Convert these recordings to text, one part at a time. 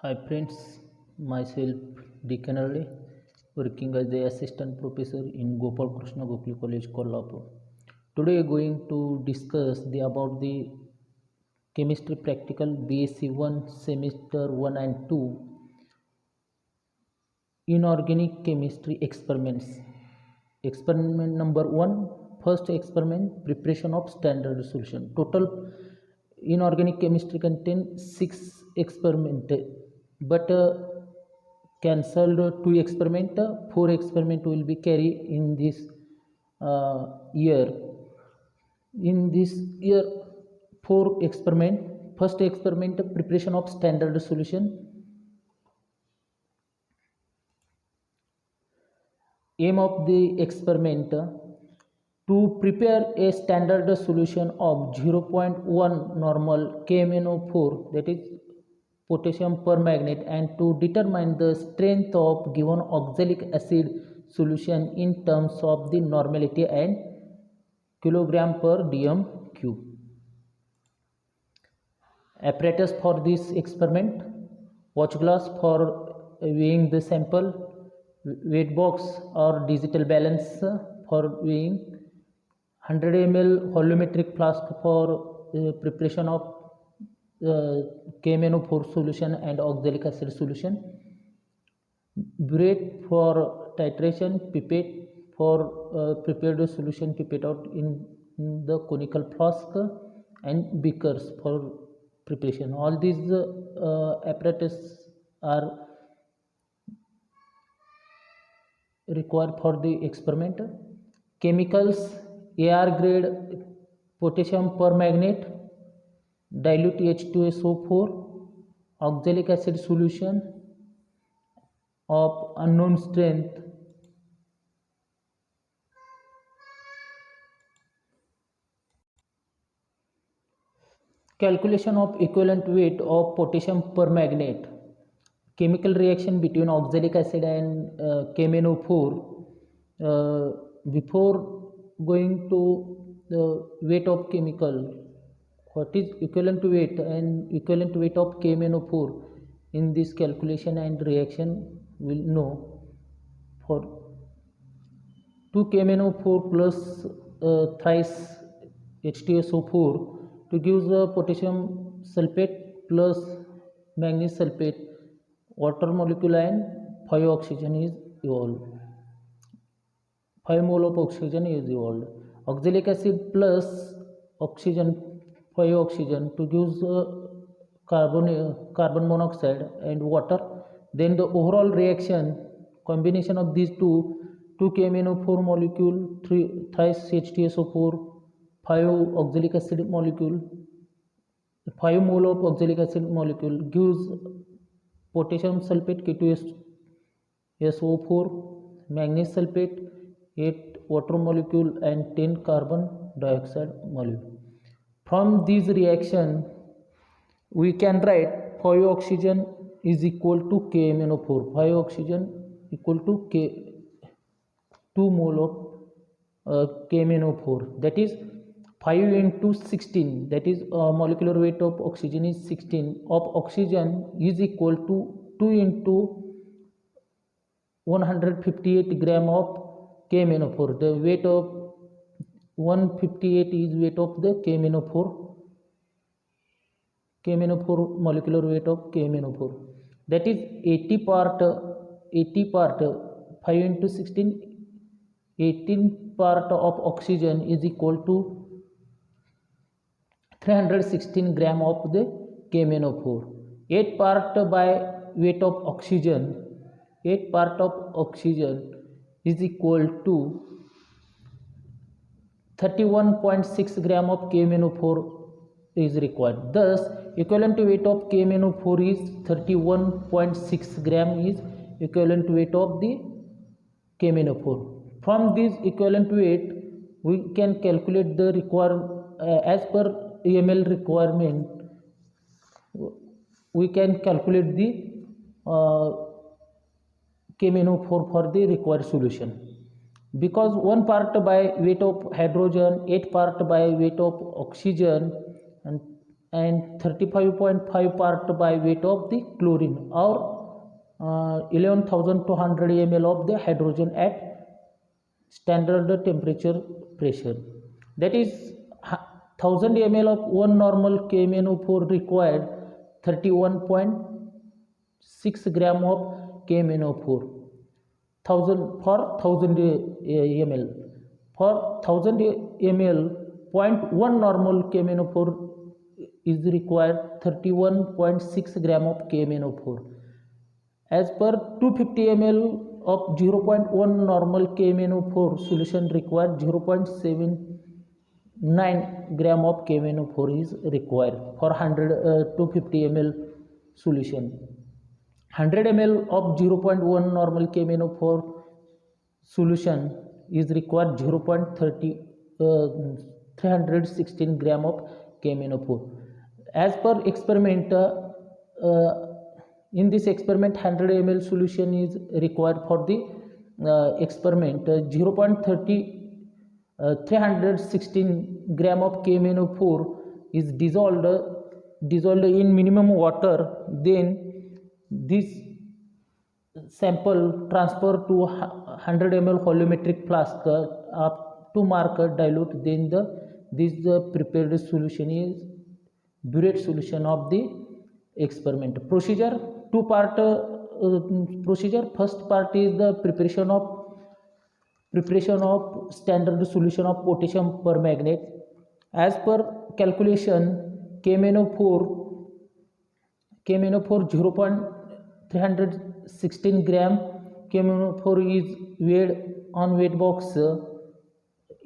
Hi friends, myself D. Kennedy, working as the assistant professor in Gopal Krishna Gokhale College, Kolhapur. Today going to discuss about the chemistry practical BSc 1 semester 1 and 2 inorganic chemistry experiments. Experiment number 1, first experiment, preparation of standard solution. Total inorganic chemistry contains 6 experiment, but cancelled 2 experiment. 4 experiment will be carried in this year. In this year, 4 experiment. First experiment, preparation of standard solution. Aim of the experiment to prepare a standard solution of 0.1 normal KMnO4, that is potassium permanganate, and to determine the strength of given oxalic acid solution in terms of the normality and kilogram per dm cube. Apparatus for this experiment: watch glass for weighing the sample, weight box or digital balance for weighing, 100 ml volumetric flask for preparation of KMnO4 solution and oxalic acid solution, burette for titration, pipette for prepared solution, pipette out in the conical flask, and beakers for preparation. All these apparatus are required for the experiment. Chemicals: AR grade potassium permanganate, dilute H2SO4, oxalic acid solution of unknown strength, calculation of equivalent weight of potassium permanganate, chemical reaction between oxalic acid and KMnO4. Before going to the weight of chemical, what is equivalent weight and equivalent weight of KMnO4 in this calculation and reaction will know. For 2 KMnO4 plus thrice H2SO4 to give the potassium sulfate plus manganese sulfate, water molecule and 5 oxygen is evolved. 5 mole of oxygen is evolved. Oxalic acid plus oxygen, 5 oxygen to give carbon monoxide and water. Then the overall reaction combination of these two KMnO4 molecule, 3 thrice H2SO4, 5 oxalic acid molecule, 5 mole of oxalic acid molecule gives potassium sulfate K2SO4, manganese sulfate, 8 water molecule and 10 carbon dioxide molecule. From this reaction we can write 5 oxygen is equal to KMnO4. 5 oxygen equal to 2 mole of KMnO4, that is 5 into 16, that is molecular weight of oxygen is 16 of oxygen is equal to 2 into 158 gram of KMnO4. The weight of 158 is weight of the KMnO4 molecular weight of KMnO4, that is 80 part 5 into 16, 18 part of oxygen is equal to 316 gram of the KMnO4. 8 part by weight of oxygen, 8 part of oxygen is equal to 31.6 gram of KMnO4 is required. Thus equivalent weight of KMnO4 is 31.6 gram is equivalent weight of the KMnO4. From this equivalent weight we can calculate the required as per ml requirement. We can calculate the KMnO4 for the required solution, because 1 part by weight of hydrogen, 8 part by weight of oxygen, and 35.5 part by weight of the chlorine, or 11,200 ml of the hydrogen at standard temperature pressure. That is 1000 ml of one normal KMnO4 required 31.6 gram of KMnO4 1000 ml. For 1000 ml, 0.1 normal KMnO4 is required 31.6 gram of KMnO4. As per 250 ml of 0.1 normal KMnO4 solution required 0.79 gram of KMnO4 is required for 250 ml solution. 100 ml of 0.1 normal KMnO4 solution is required 316 gram of KMnO4. As per experiment, in this experiment 100 ml solution is required for the experiment. 316 gram of KMnO4 is dissolved in minimum water. Then this sample transfer to 100 ml volumetric flask up to mark dilute. Then this prepared solution is burette solution of the experiment. Procedure, two part procedure. First part is the preparation of standard solution of potassium permanganate. As per calculation, KMnO4 0.316 gram KMnO4 is weighed on weight box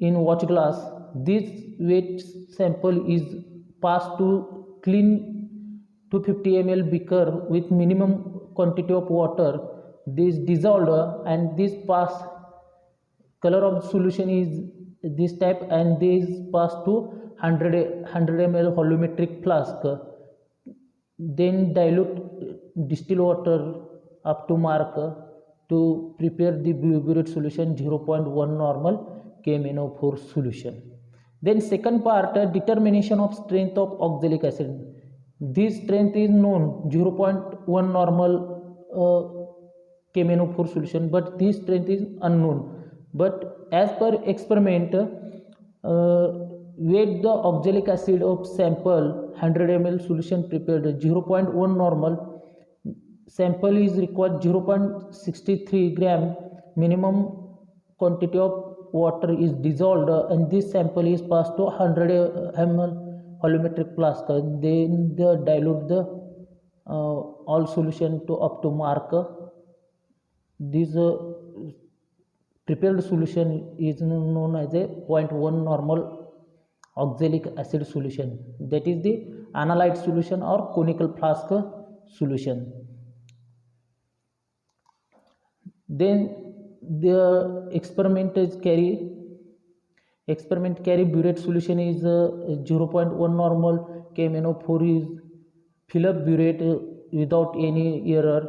in watch glass. This weight sample is passed to clean 250 ml beaker with minimum quantity of water. This dissolved and this pass color of solution is this type, and this pass to 100 ml volumetric flask. Then dilute distilled water up to mark to prepare the burette solution 0.1 normal KMnO4 solution. Then second part, determination of strength of oxalic acid. This strength is known 0.1 normal KMnO4 solution, but this strength is unknown. But as per experiment, weight the oxalic acid of sample 100 ml solution prepared 0.1 normal. Sample is required 0.63 gram. Minimum quantity of water is dissolved, and this sample is passed to 100 ml volumetric flask. Then they dilute the all solution to up to mark. This prepared solution is known as a 0.1 normal oxalic acid solution. That is the analyte solution or conical flask solution. Then the experiment carry burette solution is 0.1 normal KMnO4 is fill up burette without any error,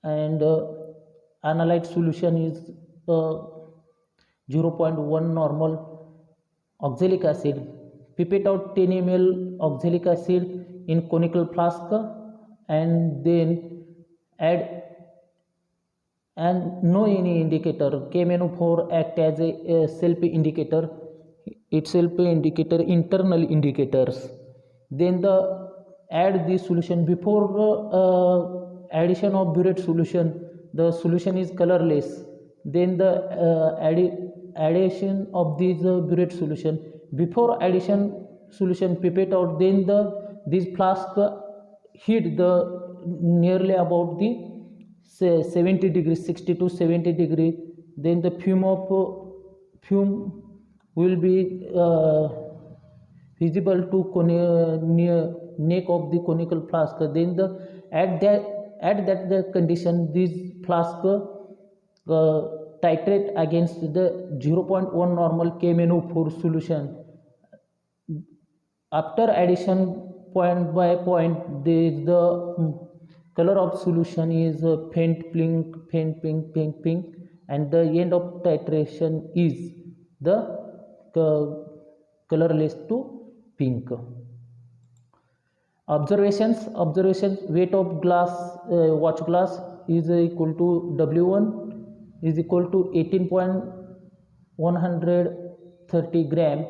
and analyte solution is 0.1 normal oxalic acid. Pipette out 10 ml oxalic acid in conical flask, and then add, and no any indicator. KMnO4 act as a self indicator, internal indicators. Then add the solution. Before addition of burette solution, the solution is colorless. Then the addition of this burette solution, before addition solution pipette out, then this flask heat the nearly about the 70 degrees, 60 to 70 degree. Then the fume will be visible to near neck of the conical flask. Then at that the condition, this flask titrate against the 0.1 normal KMnO4 solution. After addition, point by point, the color of solution is faint pink, and the end of titration is the colorless to pink. Observations, weight of glass, watch glass is equal to W1 is equal to 18.130 gram.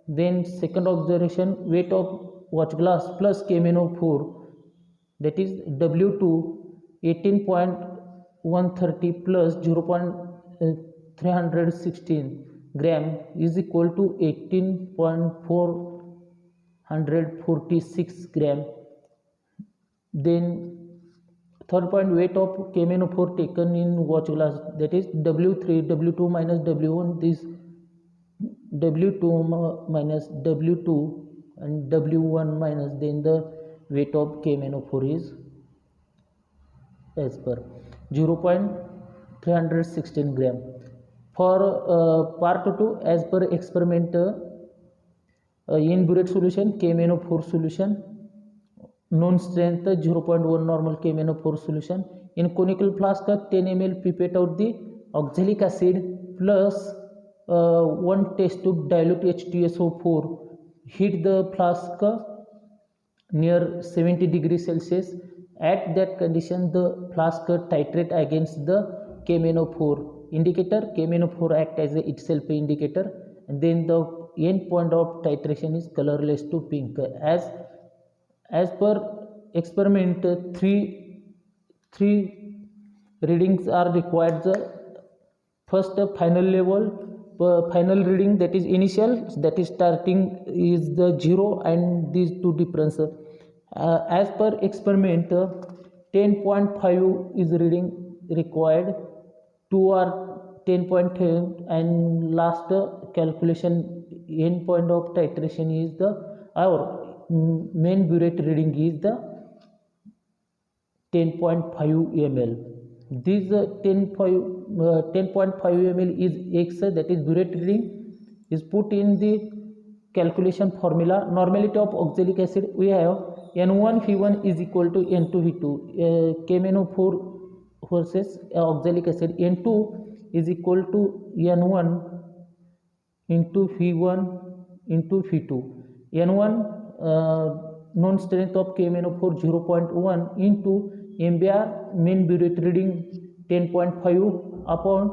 Then second observation, weight of watch glass plus KMnO4, that is W2 18.130 plus 0.316 gram is equal to 18.446 gram. Then third point, weight of KMnO4 taken in watch glass, that is W2 minus W1, this W2 minus W2 and W1 minus, then the weight of KMnO4 is as per 0.316 gram. For part 2, as per experiment, in burette solution, KMnO4 solution, known strength 0.1 normal KMnO4 solution. In conical flask, 10 ml pipette out the oxalic acid plus 1 test tube dilute H2SO4. Heat the flask near 70 degrees Celsius. At that condition, the flask titrate against the KMnO4 indicator. KMnO4 act as a itself indicator, and then the end point of titration is colorless to pink. As per experiment, three readings are required. First, final level, final reading, that is initial, that is starting is the 0 and these two difference. As per experiment, 10.5 is reading required, 2 are 10.10, and last calculation end point of titration is our main burette reading is the 10.5 ml. This 10.5 ml is X, that is burette reading, is put in the calculation formula. Normality of oxalic acid, we have N1V1 is equal to N2V2. KMnO4 versus oxalic acid, N2 is equal to N1 into V1 into V2. N1 known strength of KMnO4 0.1 into MBR main burette reading 10.5 upon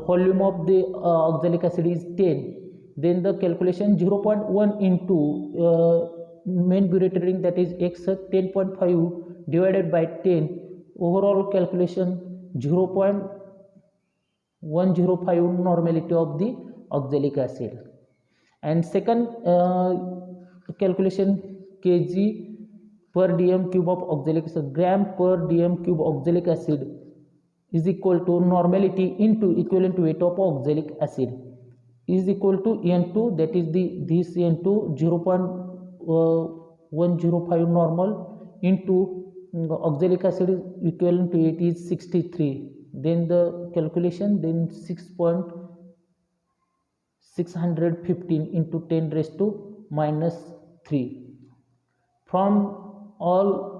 volume of the oxalic acid is 10. Then the calculation 0.1 into main burette reading, that is X 10.5 divided by 10. Overall calculation 0.105 normality of the oxalic acid. And second calculation, kg per dm cube of oxalic acid, gram per dm cube oxalic acid is equal to normality into equivalent weight of oxalic acid is equal to N2, that is this N2 0.105 normal into oxalic acid is equivalent to it is 63. Then the calculation, then 6.615 into 10 raised to minus 3. From all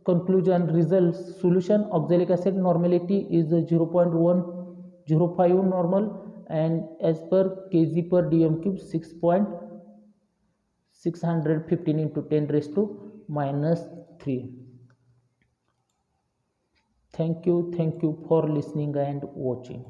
conclusion results, solution oxalic acid normality is 0.105 normal, and as per kg per dm cube 6.615 into 10 raised to minus 3. Thank you for listening and watching.